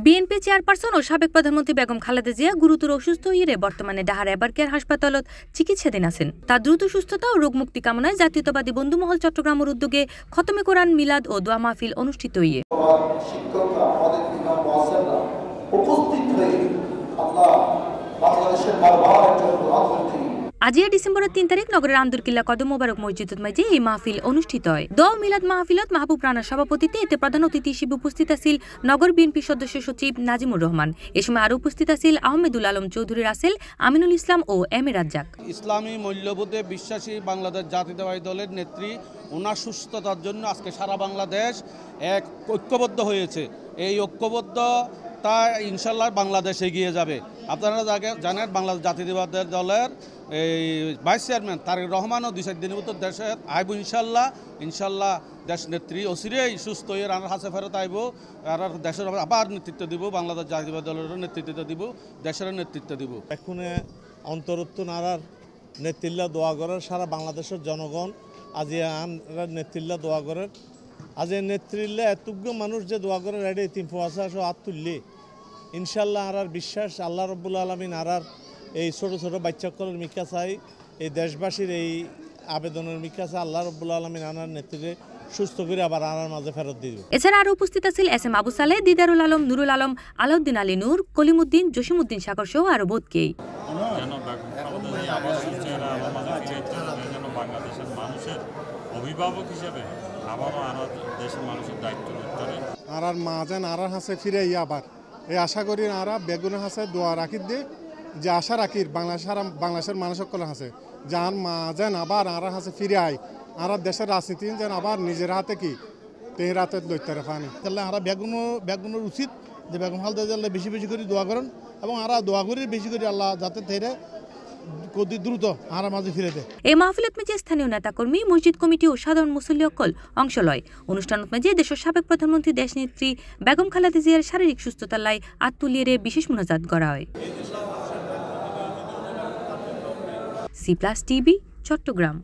BNP chairperson ও সাবেক প্রধানমন্ত্রী বেগম খালেদা জিয়া গুরুতর অসুস্থ হয়ে বর্তমানে ঢাকার এবারকেয়ার হাসপাতালত চিকিৎসাধীন আছেন। তার দ্রুত সুস্থতা ও রোগ মুক্তি কামনায় জাতীয়তাবাদী বন্ধুমহল চট্টগ্রামের উদ্যোগে খতমে কোরআন মিলাদ ও দোয়া মাহফিল অনুষ্ঠিত হয়ে আজিয়া ডিসেম্বরের ৩ তারিখ নগরের আন্দরকিল্লা কদম মোবারক মসজিদত মাঝে এই মাহফিল অনুষ্ঠিত হয়। দোয়া মিলাদ মাহফিলত মাহবুব রানার সভাপতিত্বে এতে প্রধান অতিথি হিসেবে উপস্থিত আছেন নগর বিএনপি সদস্য সচিব নাজিমুর রহমান। এ সময় আরও উপস্থিত আছেন আহমেদুল আলম চৌধুরী রাসেল, আমিনুল ইসলাম ও এম এ রাজ্জাক। ইসলামী মূল্যবোধে বিশ্বাসী বাংলাদেশ জাতীয়তাবাদী দলের নেত্রী ওনার সুস্থতার জন্য আজকে সারা বাংলাদেশ এক ঐক্যবদ্ধ হয়েছে। এই ঐক্যবদ্ধ তা ইনশাল্লাহ বাংলাদেশ এগিয়ে যাবে। আপনারা জানেন বাংলাদেশ জাতীয়তাবাদী দলের এই ভাইস চেয়ারম্যান তারেক রহমানও ২-৪ দিনের ভিতর দেশে আইব ইনশাল্লাহ দেশ নেত্রী অচিরেই সুস্থ হয়ে রানার হাসে ফেরত আইব আর দেশের আবার নেতৃত্ব দিব, বাংলাদেশ জাতীয়তাবাদী দলেরও নেতৃত্ব দিব, দেশের নেতৃত্ব দিব। এখন অন্তরত্ব নারার নেতৃত্ব দোয়া করার সারা বাংলাদেশের জনগণ আজ নেতৃত্ব দোয়া করার আজ নেতৃত্বে এতজ্ঞ মানুষ যে দোয়া করে রেডি ৩৫০ হাত তুললে ইনশাল্লাহ আর বিশ্বাস আল্লাহ রব্বুল আলমিন আর এই ছোট ছোট বাচ্চাকলের মিকা চাই এই দেশবাসীর এই আবেদনের মিকা চাই আল্লাহ রব্বুল আলমিন আনার নেতৃত্বে সুস্থ করে আবার আনার মাঝে ফেরত দিব। এছাড়া আরও উপস্থিত আছেন এস এম আবু সালেহ, দিদারুল আলম, নুরুল আলম, আলাউদ্দিন আলী নূর, কলিমুদ্দিন, জসিমউদ্দিন সাগর সহ আরও বোধকেই বাংলাদেশের মানুষের অভিভাবক হিসেবে আবারও আর দেশের মানুষের দায়িত্ব নিতে আর মা যেন আর হাসে ফিরে আবার এই আশা করি আর বেগুনের হাসে দোয়া রাখি দিয়ে যে আশা রাখি বাংলাদেশের মানুষ সকল হাসে যার মা যেন আবার আর হাসে ফিরে আয় আর দেশের রাজনীতি যেন আবার নিজের হাতে কি তেই রাতে লইতে পানি তাহলে আর বেগুনের উচিত যে বেগম খালেদা জিয়া বেশি বেশি করে দোয়া করেন এবং আর দোয়া করি বেশি করে আল্লাহ যাতে তেরে দ্রুত আর মাঝে ফিরে দেয়। এই মাহফিলত মেজে স্থানীয় নেতাকর্মী, মসজিদ কমিটি ও সাধারণ মুসল্লি অকল অংশ লয়। অনুষ্ঠানত মেজে দেশের সাবেক প্রধানমন্ত্রী দেশনেত্রী বেগম খালেদা জিয়ার শারীরিক সুস্থতার লাই আত্মুলিয়ে বিশেষ মোনাজাত করা হয়। C+ TV, Chittagong.